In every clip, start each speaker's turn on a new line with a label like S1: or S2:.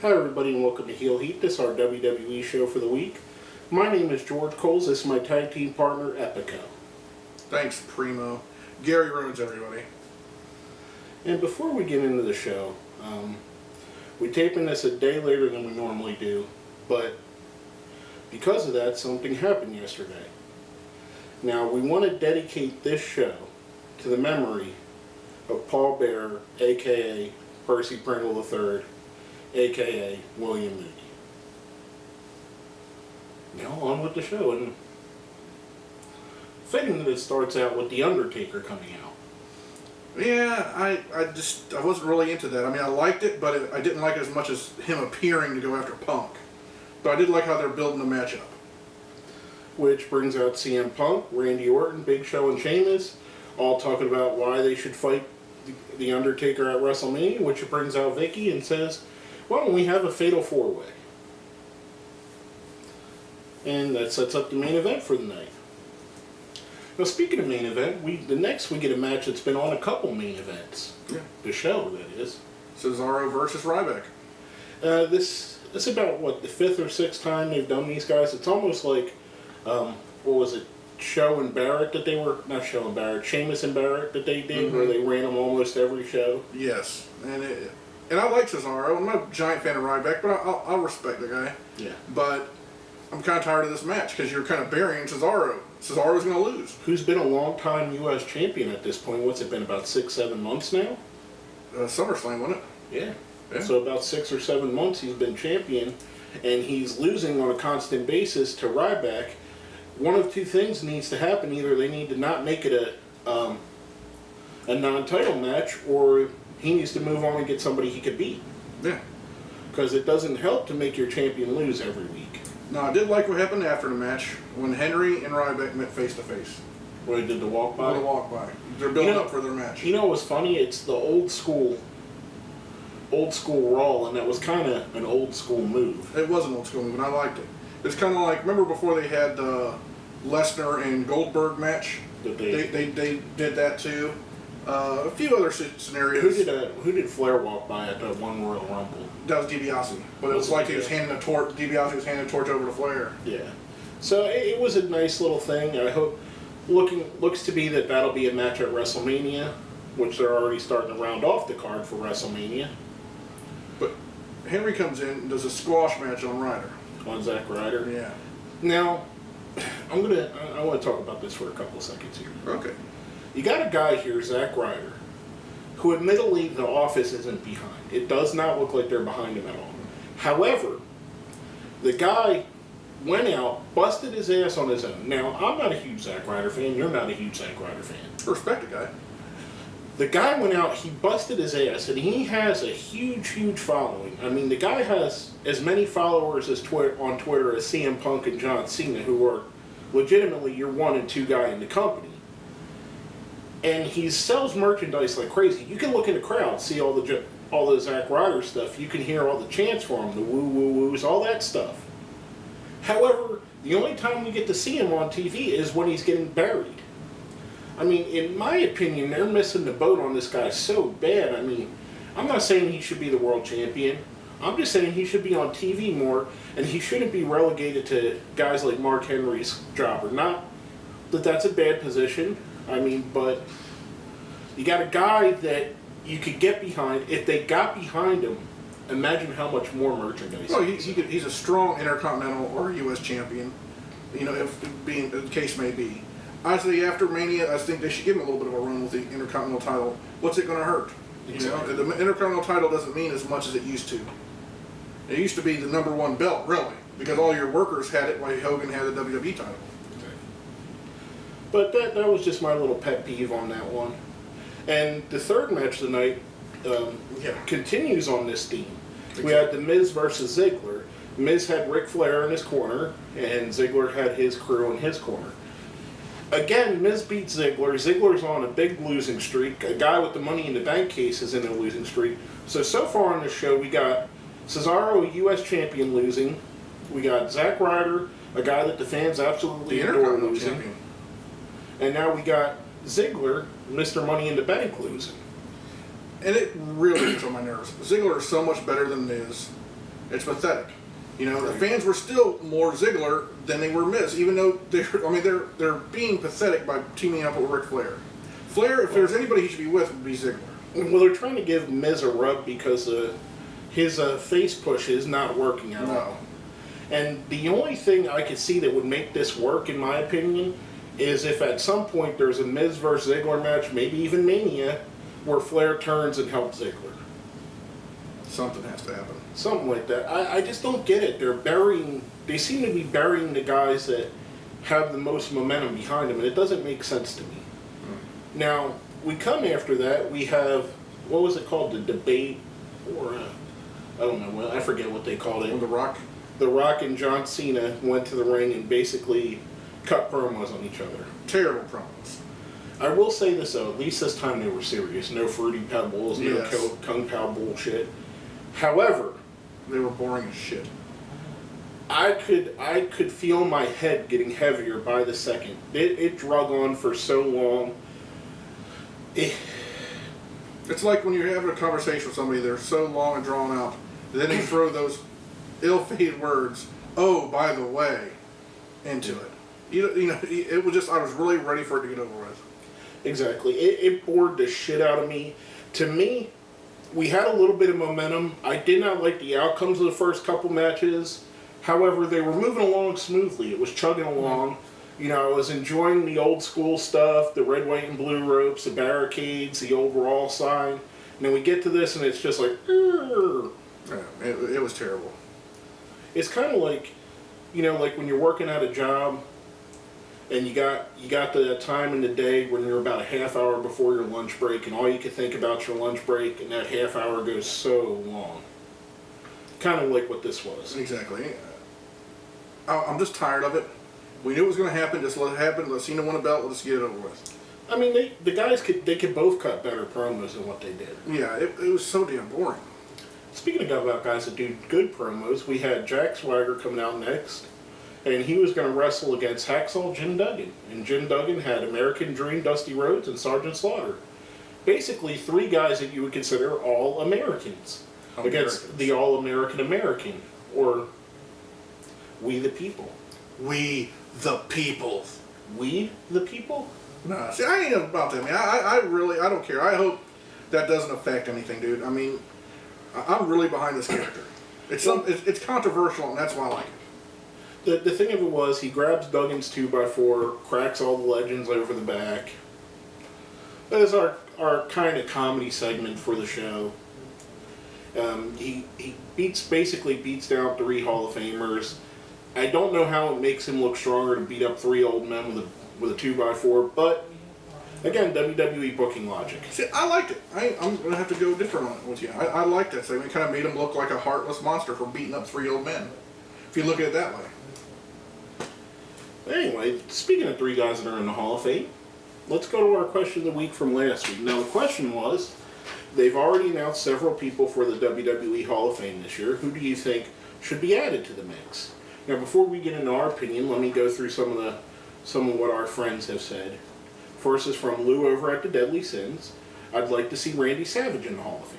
S1: Hi everybody and welcome to Heel Heat. This is our WWE show for the week. My name is George Coles. This is my tag team partner, Epico.
S2: Thanks, Primo. Gary Rhodes, everybody.
S1: And before we get into the show, we're taping this a day later than we normally do, but because of that, something happened yesterday. Now, we want to dedicate this show to the memory of Paul Bearer, a.k.a. Percy Pringle III, a.k.a. William Moody. Now, on with the show, and fitting that it starts out with The Undertaker coming out.
S2: Yeah, I wasn't really into that. I mean, I liked it, but I didn't like it as much as him appearing to go after Punk. But I did like how they're building the matchup.
S1: Which brings out CM Punk, Randy Orton, Big Show, and Sheamus, all talking about why they should fight The Undertaker at WrestleMania, which brings out Vicky and says, why don't we have a fatal four-way? And that sets up the main event for the night. Now, speaking of main event, next we get a match that's been on a couple main events.
S2: Yeah.
S1: The show, that is.
S2: Cesaro versus Ryback.
S1: This is about, what, the fifth or sixth time they've done these guys. It's almost like, what was it, Show and Barrett that they were, not Show and Barrett, Sheamus and Barrett that they did, where they ran them almost every show.
S2: Yes, and I like Cesaro. I'm not a giant fan of Ryback, but I'll respect the guy.
S1: Yeah.
S2: But I'm kind of tired of this match because you're kind of burying Cesaro. Cesaro's going to lose.
S1: Who's been a long-time U.S. champion at this point. What's it been, about 6-7 months now?
S2: SummerSlam, wasn't it?
S1: Yeah. So about 6 or 7 months he's been champion, and he's losing on a constant basis to Ryback. One of two things needs to happen. Either they need to not make it a non-title match, or he needs to move on and get somebody he could beat.
S2: Yeah. Because
S1: it doesn't help to make your champion lose every week.
S2: Now, I did like what happened after the match when Henry and Ryback met face-to-face.
S1: Where they did the walk-by?
S2: The walk-by. They're building up for their match.
S1: You know what's funny? It's the old school Raw, and that was kind of an old school move.
S2: It was an old school move, and I liked it. It's kind of like, remember before they had the Lesnar and Goldberg match? They did that too. A few other scenarios.
S1: Who did Flair walk by at the one Royal Rumble?
S2: That was DiBiase. But it was like he was handing a torch. DiBiase was handing a torch over to Flair.
S1: Yeah. So it was a nice little thing. I hope looks to be that'll be a match at WrestleMania, which they're already starting to round off the card for WrestleMania.
S2: But Henry comes in and does a squash match on Ryder.
S1: On Zack Ryder.
S2: Yeah.
S1: Now, I want to talk about this for a couple of seconds here.
S2: Okay.
S1: You got a guy here, Zack Ryder, who admittedly the office isn't behind. It does not look like they're behind him at all. However, the guy went out, busted his ass on his own. Now, I'm not a huge Zack Ryder fan. You're not a huge Zack Ryder fan.
S2: Respect the guy.
S1: The guy went out, he busted his ass, and he has a huge, huge following. I mean, the guy has as many followers on Twitter as CM Punk and John Cena, who are legitimately your 1 and 2 guy in the company. And he sells merchandise like crazy. You can look in the crowd, see all the Zack Ryder stuff. You can hear all the chants for him, the woo woo woos, all that stuff. However, the only time we get to see him on TV is when he's getting buried. I mean, in my opinion, they're missing the boat on this guy so bad. I mean, I'm not saying he should be the world champion. I'm just saying he should be on TV more, and he shouldn't be relegated to guys like Mark Henry's jobber. Not that that's a bad position. I mean, but you got a guy that you could get behind. If they got behind him, imagine how much more merchandise.
S2: Well, he's a strong Intercontinental or U.S. champion, you know, if being the case may be. I say after Mania, I think they should give him a little bit of a run with the Intercontinental title. What's it going to hurt?
S1: Exactly.
S2: You know, the Intercontinental title doesn't mean as much as it used to. It used to be the #1 belt, really, because all your workers had it while Hogan had the WWE title.
S1: But that was just my little pet peeve on that one. And the third match of the night continues on this theme. Exactly. We had The Miz versus Ziggler. Miz had Ric Flair in his corner, and Ziggler had his crew in his corner. Again, Miz beats Ziggler. Ziggler's on a big losing streak. A guy with the Money in the Bank case is in a losing streak. So far on this show, we got Cesaro, U.S. champion, losing. We got Zack Ryder, a guy that the fans absolutely adore, losing. Champion. And now we got Ziggler, Mr. Money in the Bank, losing.
S2: And it really gets on my nerves. Ziggler is so much better than Miz. It's pathetic. You know, the fans were still more Ziggler than they were Miz, even though they're being pathetic by teaming up with Ric Flair. Flair, if there's anybody he should be with, would be Ziggler.
S1: Well, they're trying to give Miz a rub because his face push is not working at all. And the only thing I could see that would make this work, in my opinion, is if at some point there's a Miz versus Ziggler match, maybe even Mania, where Flair turns and helps Ziggler.
S2: Something has to happen.
S1: Something like that. I just don't get it. They seem to be burying the guys that have the most momentum behind them, and it doesn't make sense to me. Now, we come after that, we have, what was it called, the debate, or, I don't know, I forget what they called it.
S2: The Rock?
S1: The Rock and John Cena went to the ring and basically cut promos on each other.
S2: Terrible promos.
S1: I will say this though, at least this time they were serious. No Fruity Pebbles, no
S2: Yes.
S1: Kung Pao bullshit. However,
S2: they were boring as shit.
S1: I could feel my head getting heavier by the second. It drug on for so long.
S2: It's like when you're having a conversation with somebody, they're so long and drawn out, and then they throw those ill-fated words, "Oh, by the way," into it. You know, it was just, I was really ready for it to get over with.
S1: Exactly. It bored the shit out of me. To me, we had a little bit of momentum. I did not like the outcomes of the first couple matches. However, they were moving along smoothly. It was chugging along. You know, I was enjoying the old school stuff, the red, white, and blue ropes, the barricades, the overall sign. And then we get to this, and it's just like, Urgh.
S2: Yeah, it was terrible.
S1: It's kind of like, you know, like when you're working at a job, and you got the time in the day when you're about a half hour before your lunch break, and all you can think about your lunch break, and that half hour goes so long. Kind of like what this was.
S2: Exactly. I'm just tired of it. We knew it was going to happen. Just let it happen. Let Cena win a belt. Let's get it over with.
S1: I mean, the guys could both cut better promos than what they did.
S2: Yeah, it was so damn boring.
S1: Speaking about guys that do good promos, we had Jack Swagger coming out next, and he was going to wrestle against Hacksaw Jim Duggan. And Jim Duggan had American Dream, Dusty Rhodes, and Sergeant Slaughter. Basically, three guys that you would consider all-Americans. Against the all-American American, or We the People.
S2: We the people.
S1: We the People?
S2: Nah, see, I ain't about that, man. I don't care. I hope that doesn't affect anything, dude. I mean, I'm really behind this character. It's controversial, and that's why I like it.
S1: The thing of it was, he grabs Duggan's 2x4, cracks all the legends over the back. That is our kind of comedy segment for the show. He basically beats down 3 Hall of Famers. I don't know how it makes him look stronger to beat up 3 old men with a 2x4, but again, WWE booking logic.
S2: See, I liked it. I'm going to have to go different on it with you. I liked that segment. It kind of made him look like a heartless monster for beating up 3 old men, if you look at it that way.
S1: Anyway, speaking of 3 guys that are in the Hall of Fame, let's go to our question of the week from last week. Now, the question was, they've already announced several people for the WWE Hall of Fame this year. Who do you think should be added to the mix? Now, before we get into our opinion, let me go through some of what our friends have said. First is from Lou over at the Deadly Sins. I'd like to see Randy Savage in the Hall of Fame.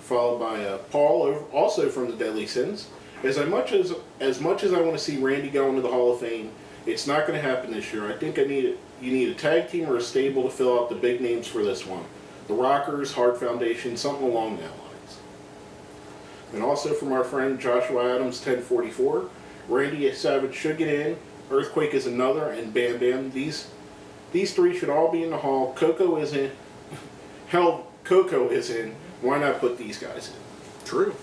S1: Followed by Paul, also from the Deadly Sins. As much as I want to see Randy go into the Hall of Fame, it's not going to happen this year. I think you need a tag team or a stable to fill out the big names for this one. The Rockers, Hart Foundation, something along that lines. And also from our friend Joshua Adams, 1044, Randy Savage should get in. Earthquake is another, and Bam Bam. These 3 should all be in the Hall. Coco is in. Hell, Coco is in. Why not put these guys in?
S2: True.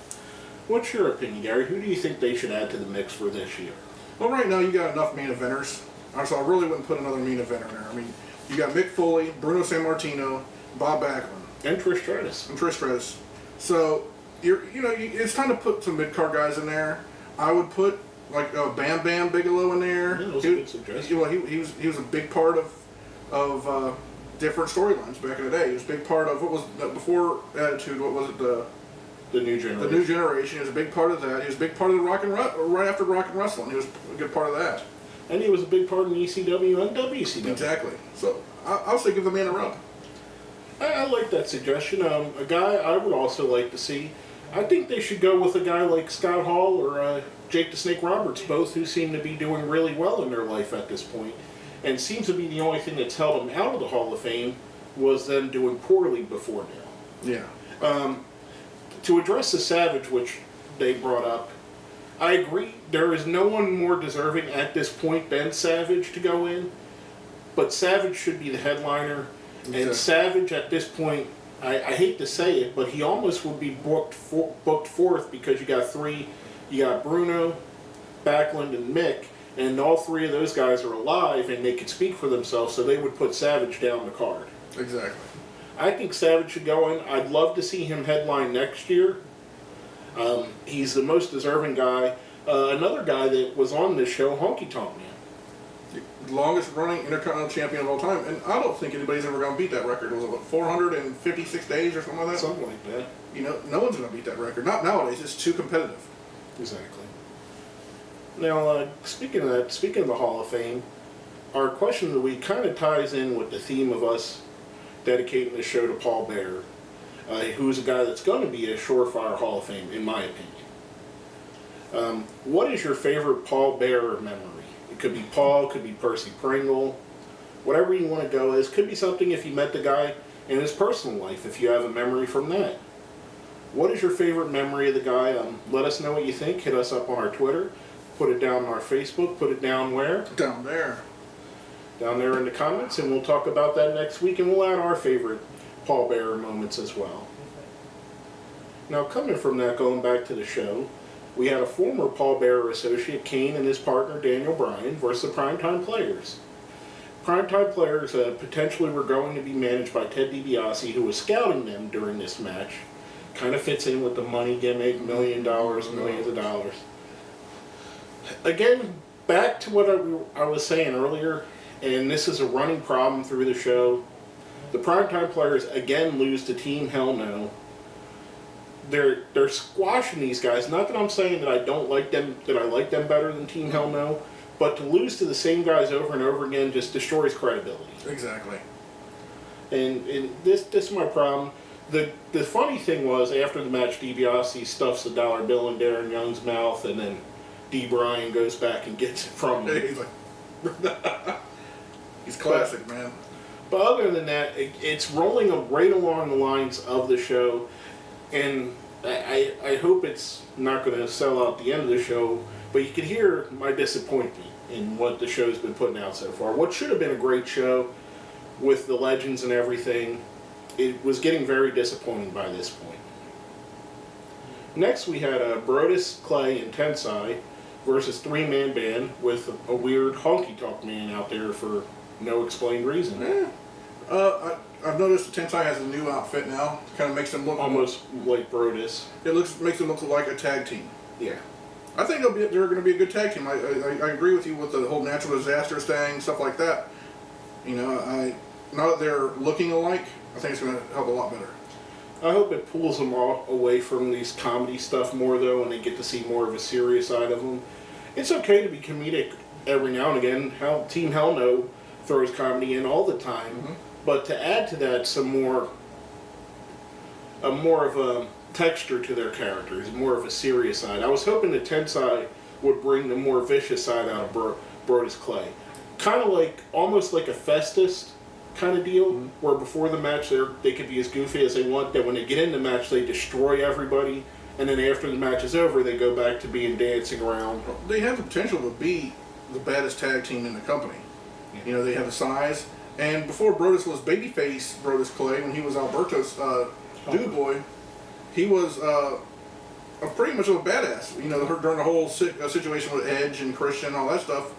S1: What's your opinion, Gary? Who do you think they should add to the mix for this year?
S2: Well, right now you got enough main eventers. So I really wouldn't put another main eventer in there. I mean, you got Mick Foley, Bruno Sammartino, Bob Backlund,
S1: And Trish Stratus.
S2: So it's time to put some mid-card guys in there. I would put like Bam Bam Bigelow in there.
S1: Yeah, that was a good suggestion.
S2: Well, he was a big part of different storylines back in the day. He was a big part of what was before Attitude. What was it?
S1: The New Generation.
S2: The New Generation. He was a big part of that. He was a big part of the right after Rock and Wrestling. He was a good part of that.
S1: And he was a big part in ECW and WCW.
S2: Exactly. So I'll say give the man a rub.
S1: I like that suggestion. A guy I would also like to see, I think they should go with a guy like Scott Hall or Jake the Snake Roberts, both who seem to be doing really well in their life at this point. And seems to be the only thing that's held them out of the Hall of Fame was them doing poorly before now.
S2: Yeah.
S1: To address the Savage, which they brought up, I agree. There is no one more deserving at this point than Savage to go in. But Savage should be the headliner.
S2: Exactly.
S1: And Savage at this point, I hate to say it, but he almost would be booked fourth because you got three. You got Bruno, Backlund, and Mick. And all three of those guys are alive and they could speak for themselves, so they would put Savage down the card.
S2: Exactly.
S1: I think Savage should go in. I'd love to see him headline next year. He's the most deserving guy. Another guy that was on this show, Honky Tonk Man.
S2: The longest running Intercontinental Champion of all time, and I don't think anybody's ever going to beat that record. Was it what, 456 days or something like that?
S1: Something like that.
S2: You know, no one's going to beat that record. Not nowadays. It's too competitive.
S1: Exactly. Now, speaking of that, speaking of the Hall of Fame, our question of the week kind of ties in with the theme of us dedicating the show to Paul Bearer, who's a guy that's going to be a surefire Hall of Fame, in my opinion. What is your favorite Paul Bearer memory? It could be Paul, could be Percy Pringle, whatever you want to go as. Could be something if you met the guy in his personal life, if you have a memory from that. What is your favorite memory of the guy? Let us know what you think. Hit us up on our Twitter. Put it down on our Facebook. Put it down where?
S2: Down there.
S1: Down there in the comments, and we'll talk about that next week, and we'll add our favorite Paul Bearer moments as well. Now, coming from that, going back to the show, we had a former Paul Bearer associate, Kane, and his partner, Daniel Bryan, versus the Primetime Players. Primetime Players potentially were going to be managed by Ted DiBiase, who was scouting them during this match. Kind of fits in with the money gimmick, $1 million, millions of dollars. Again, back to what I was saying earlier, and this is a running problem through the show. The Primetime Players again lose to Team Hell No. They're squashing these guys. Not that I'm saying that I don't like them, that I like them better than Team Hell No, but to lose to the same guys over and over again just destroys credibility.
S2: Exactly.
S1: And this is my problem. The funny thing was, after the match, DiBiase stuffs a dollar bill in Darren Young's mouth, and then D. Bryan goes back and gets it from him.
S2: He's like, he's classic, man.
S1: But other than that, it's rolling right along the lines of the show, and I hope it's not going to sell out the end of the show, but you can hear my disappointment in what the show's been putting out so far. What should have been a great show with the legends and everything, it was getting very disappointing by this point. Next we had Brodus, Clay, and Tensai versus three-man band with a weird honky-tonk man out there for no explained reason.
S2: Yeah. I've noticed the Tensai has a new outfit now. Kind of makes them look
S1: almost like Brodus.
S2: It makes them look like a tag team.
S1: Yeah.
S2: I think they're going to be a good tag team. I agree with you with the whole natural disasters thing, stuff like that. You know, now that they're looking alike, I think it's going to help a lot better.
S1: I hope it pulls them all away from these comedy stuff more, though, and they get to see more of a serious side of them. It's okay to be comedic every now and again. Team Hell No throws comedy in all the time, but to add to that some more of a texture to their characters, more of a serious side. I was hoping the Tensai would bring the more vicious side out of Brodus Clay. Kind of like, almost like a Festus kind of deal, where before the match they could be as goofy as they want, that when they get in the match they destroy everybody, and then after the match is over they go back to being dancing around.
S2: They have the potential to be the baddest tag team in the company. Yeah. You know, they have the size, and before Brodus was babyface Brodus Clay, when he was Alberto's dude boy, he was pretty much of a badass, you know, during the whole situation with Edge and Christian and all that stuff.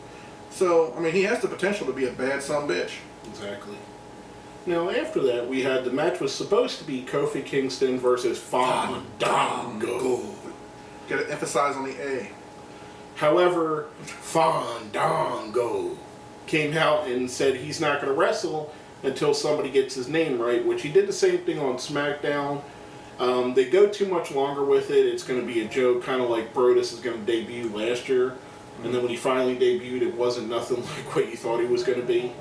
S2: So, I mean, he has the potential to be a bad son-bitch.
S1: Exactly. Now, after that, we had the match was supposed to be Kofi Kingston versus Fandango.
S2: Got to emphasize on the A.
S1: However, Fandango came out and said he's not going to wrestle until somebody gets his name right, which he did the same thing on SmackDown. They go too much longer with it. It's going to be a joke, kind of like Brodus is going to debut last year. And then when he finally debuted, it wasn't nothing like what you thought he was going to be.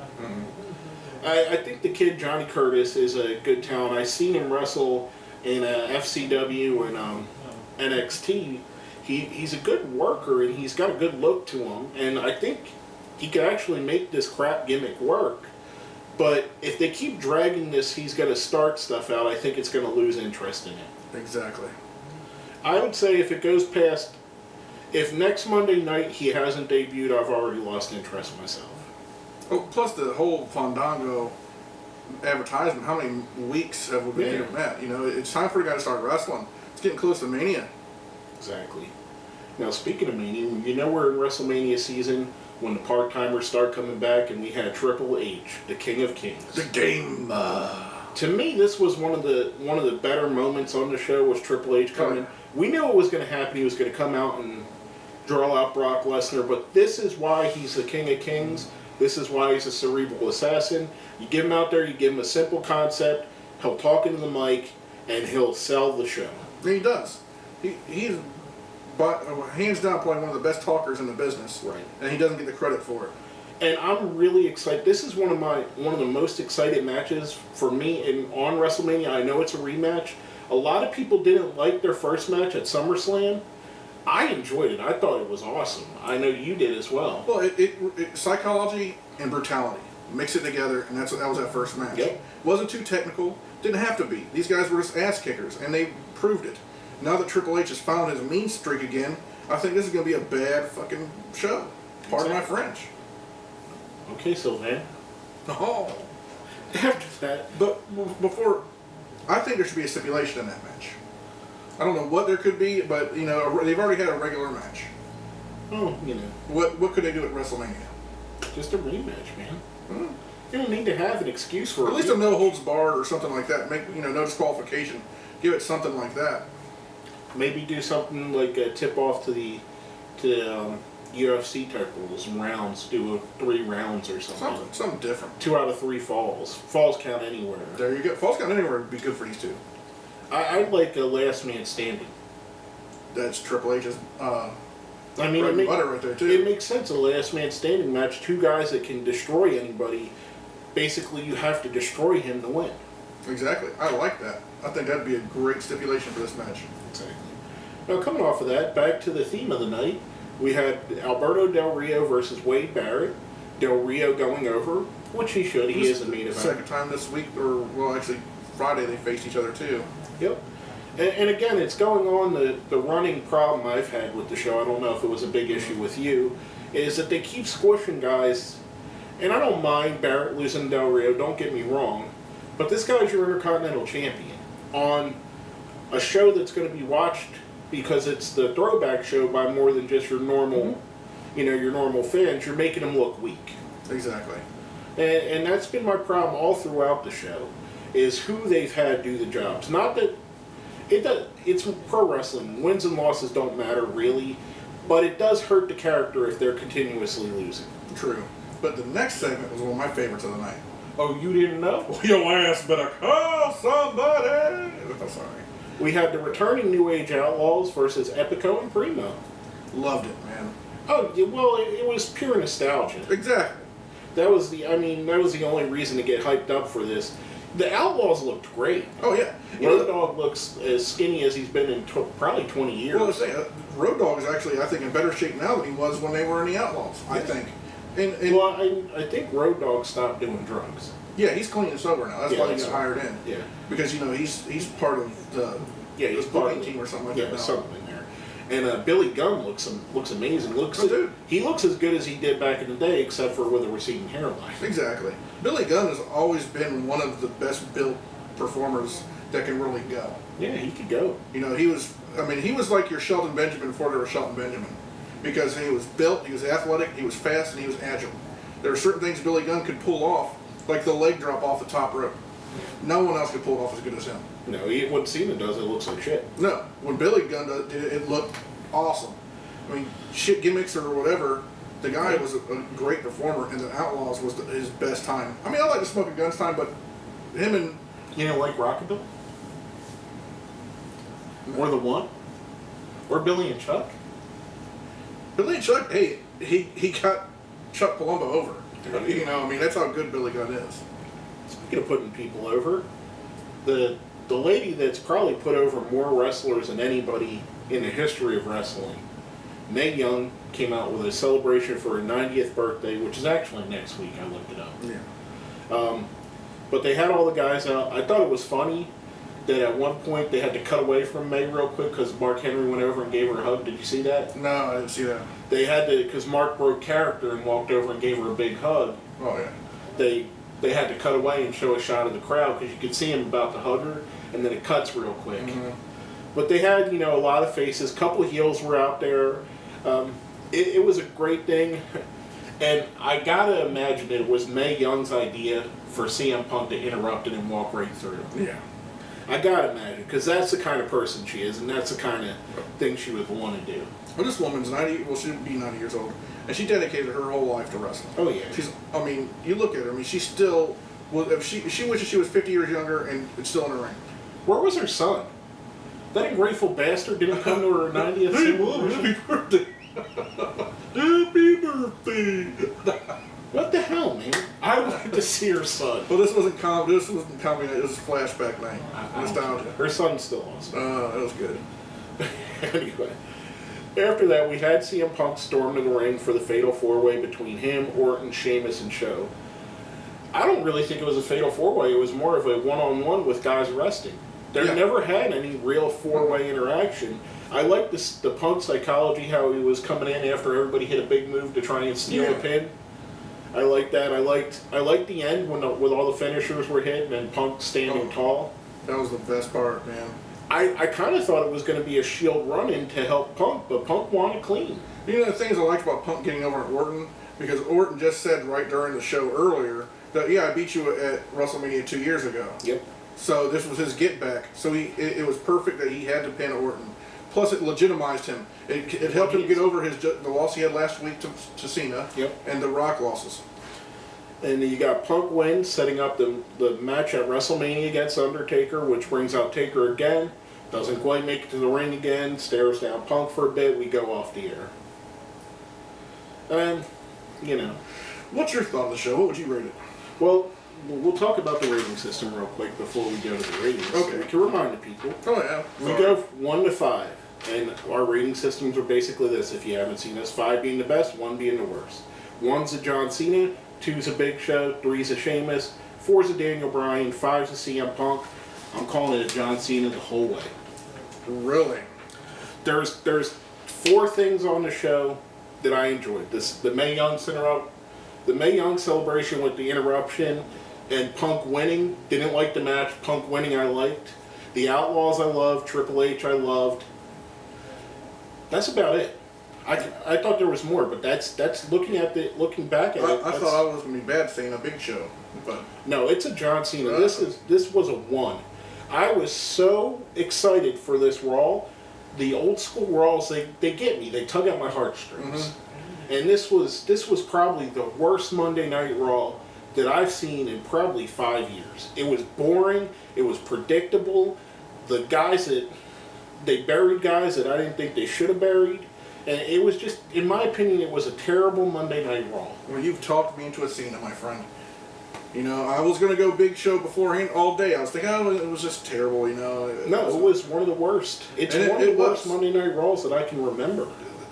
S1: I think the kid, Johnny Curtis, is a good talent. I've seen him wrestle in FCW and NXT, he's a good worker and he's got a good look to him, and I think he could actually make this crap gimmick work. But if they keep dragging this, he's going to start stuff out, I think it's going to lose interest in it.
S2: Exactly.
S1: I would say if it goes past, if next Monday night he hasn't debuted, I've already lost interest myself.
S2: Oh, plus the whole Fandango advertisement, how many weeks have we been hearing that? You know, it's time for a guy to start wrestling. It's getting close to Mania.
S1: Exactly. Now, speaking of Mania, you know we're in WrestleMania season when the part-timers start coming back, and we had Triple H, the King of Kings.
S2: The game.
S1: To me, this was one of the better moments on the show was Triple H coming. We knew it was going to happen. He was going to come out and draw out Brock Lesnar, but this is why he's the King of Kings. This is why he's a cerebral assassin. You give him out there, you give him a simple concept, he'll talk into the mic, and he'll sell the show.
S2: And he does. He's hands down probably one of the best talkers in the business.
S1: Right.
S2: And he doesn't get the credit for it.
S1: And I'm really excited. This is one of the most excited matches for me on WrestleMania. I know it's a rematch. A lot of people didn't like their first match at SummerSlam. I enjoyed it. I thought it was awesome. I know you did as well.
S2: Well, it psychology and brutality. Mix it together, and that was that first match.
S1: Yep.
S2: Wasn't too technical. Didn't have to be. These guys were just ass kickers, and they proved it. Now that Triple H has found his mean streak again, I think this is going to be a bad fucking show. Pardon my French.
S1: Okay, Sylvain.
S2: Oh.
S1: After that.
S2: But before, I think there should be a stipulation in that match. I don't know what there could be, but, you know, they've already had a regular match.
S1: Oh, you know.
S2: What could they do at WrestleMania?
S1: Just a rematch, man. You don't need to have an excuse for it.
S2: At least a no holds barred or something like that. Make, you know, no disqualification. Give it something like that.
S1: Maybe do something like a tip off to the UFC type rules and rounds. Do 3 rounds or something.
S2: Something different.
S1: 2 out of 3 falls. Falls count anywhere.
S2: There you go. Falls count anywhere would be good for these two.
S1: I'd like a last man standing.
S2: That's Triple H's.
S1: I mean,
S2: butter right there too.
S1: It makes sense. A last man standing match. 2 guys that can destroy anybody. Basically, you have to destroy him to win.
S2: Exactly. I like that. I think that'd be a great stipulation for this match.
S1: Exactly. Now, coming off of that, back to the theme of the night, we had Alberto Del Rio versus Wade Barrett. Del Rio going over, which he should. He is the main event.
S2: Second time this week, or well, actually Friday they faced each other too.
S1: Yep. And again, it's going on the running problem I've had with the show. I don't know if it was a big issue with you, is that they keep squishing guys. And I don't mind Barrett losing Del Rio. Don't get me wrong. But this guy's your Intercontinental Champion on a show that's going to be watched because it's the throwback show by more than just your normal, your normal fans. You're making them look weak.
S2: Exactly.
S1: And that's been my problem all throughout the show, is who they've had do the jobs. Not that it's pro wrestling. Wins and losses don't matter really, but it does hurt the character if they're continuously losing.
S2: True. But the next segment was one of my favorites of the night.
S1: Oh, you didn't know?
S2: Well, your ass better call somebody. I'm sorry.
S1: We had the returning New Age Outlaws versus Epico and Primo.
S2: Loved it, man.
S1: Oh, well, it was pure nostalgia.
S2: Exactly.
S1: That was the only reason to get hyped up for this. The Outlaws looked great.
S2: Oh, yeah.
S1: Road Dogg looks as skinny as he's been in probably 20 years.
S2: Well, I was saying, Road Dogg is actually, I think, in better shape now than he was when they were in the Outlaws, I think.
S1: Well, I think Road Dogg stopped doing drugs.
S2: Yeah, he's clean and sober now. That's why he got hired in.
S1: Yeah.
S2: Because, he's part of the
S1: he's part of the
S2: team or something like that.
S1: Yeah, something in there. And Billy Gunn looks amazing.
S2: Dude.
S1: He looks as good as he did back in the day, except for with a receding hairline.
S2: Exactly. Billy Gunn has always been one of the best built performers that can really go.
S1: Yeah, he could go.
S2: He was like your Shelton Benjamin before there was Shelton Benjamin. Because he was built, he was athletic, he was fast, and he was agile. There are certain things Billy Gunn could pull off, like the leg drop off the top rope. No one else could pull it off as good as him.
S1: No, what Cena does, it looks like shit.
S2: No, when Billy Gunn did it, it looked awesome. I mean, shit gimmicks or whatever, the guy was a great performer, and the Outlaws was his best time. I mean, I like the Smoking Guns time, but him and...
S1: You know, like Rockabilly? Or The One? Or Billy and Chuck?
S2: Billy and Chuck, hey, he got Chuck Palumbo over. That's how good Billy Gunn is.
S1: Speaking of putting people over, the lady that's probably put over more wrestlers than anybody in the history of wrestling. Mae Young came out with a celebration for her 90th birthday, which is actually next week. I looked it up.
S2: Yeah.
S1: But they had all the guys out. I thought it was funny that at one point they had to cut away from Mae real quick because Mark Henry went over and gave her a hug. Did you see that?
S2: No, I didn't see that.
S1: They had to, because Mark broke character and walked over and gave her a big hug.
S2: Oh, yeah.
S1: They had to cut away and show a shot of the crowd because you could see him about to hug her, and then it cuts real quick.
S2: Mm-hmm.
S1: But they had, a lot of faces. A couple of heels were out there. It was a great thing. And I gotta imagine that it was Mae Young's idea for CM Punk to interrupt it and walk right through.
S2: Yeah.
S1: I gotta imagine, because that's the kind of person she is, and that's the kind of thing she would want to do.
S2: Well, this woman's 90, well, she'd be 90 years old, and she dedicated her whole life to wrestling.
S1: Oh, yeah.
S2: You look at her, she's still, well, she wishes she was 50 years younger and still in the ring.
S1: Where was her son? That ungrateful bastard didn't come to her 90th celebration.
S2: Happy birthday! Happy birthday!
S1: What the hell, man? I would like to see her son.
S2: Well, this wasn't comedy, this was flashback night. Nostalgia.
S1: Her son's still awesome.
S2: That was good.
S1: Anyway, after that, we had CM Punk storm to the ring for the fatal four-way between him, Orton, Sheamus, and Show. I don't really think it was a fatal four-way. It was more of a one-on-one with guys resting. They never had any real four-way interaction. I liked the Punk psychology, how he was coming in after everybody hit a big move to try and steal a pin. I liked that. I liked the end when with all the finishers were hit and Punk standing tall.
S2: That was the best part, man.
S1: I kind of thought it was going to be a Shield run-in to help Punk, but Punk won it clean.
S2: The things I liked about Punk getting over at Orton, because Orton just said right during the show earlier that, I beat you at WrestleMania 2 years ago.
S1: Yep.
S2: So this was his get back. So it was perfect that he had to pin Orton. Plus, it legitimized him. It helped him get over the loss he had last week to Cena.
S1: Yep.
S2: And the Rock losses.
S1: And you got Punk win, setting up the match at WrestleMania against Undertaker, which brings out Taker again. Doesn't quite make it to the ring again. Stares down Punk for a bit. We go off the air. And,
S2: What's your thought of the show? What would you rate it?
S1: Well, we'll talk about the rating system real quick before we go to the ratings.
S2: Okay.
S1: To remind the people.
S2: Oh, yeah.
S1: We go 1 to 5. And our rating systems are basically this, if you haven't seen us. 5 being the best, 1 being the worst. 1's a John Cena, 2's a Big Show, 3's a Sheamus, 4's a Daniel Bryan, 5's a CM Punk. I'm calling it a John Cena the whole way.
S2: Really?
S1: There's 4 things on the show that I enjoyed. The Mae Young celebration with the interruption, and Punk winning. Didn't like the match. Punk winning I liked. The Outlaws I loved. Triple H I loved. That's about it. I thought there was more, but that's looking back at it.
S2: I thought I was going to be bad saying a Big Show, but
S1: no, it's a John Cena. This was a 1. I was so excited for this Raw. The old school Raws, they get me. They tug at my heartstrings. Mm-hmm. And this was probably the worst Monday Night Raw that I've seen in probably 5 years. It was boring. It was predictable. The guys they buried guys that I didn't think they should have buried. And it was just, in my opinion, it was a terrible Monday Night Raw.
S2: Well, you've talked me into a Cena, my friend. I was going to go Big Show beforehand all day. I was thinking, it was just terrible,
S1: It was one of the worst. It's one of the worst Monday Night Raws that I can remember.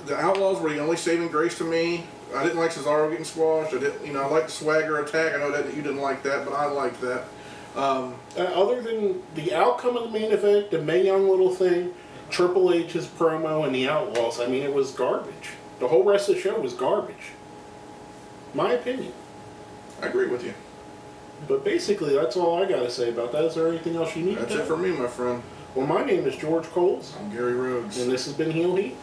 S2: The Outlaws were the only saving grace to me. I didn't like Cesaro getting squashed. I liked the Swagger attack. I know that you didn't like that, but I liked that.
S1: Other than the outcome of the main event, the Mae Young little thing, Triple H's promo, and the Outlaws, it was garbage. The whole rest of the show was garbage. My opinion.
S2: I agree with you.
S1: But basically, that's all I got to say about that. Is there anything else you need?
S2: That's it for me, my friend.
S1: Well, my name is George Coles.
S2: I'm Gary Rhodes.
S1: And this has been Heel Heat.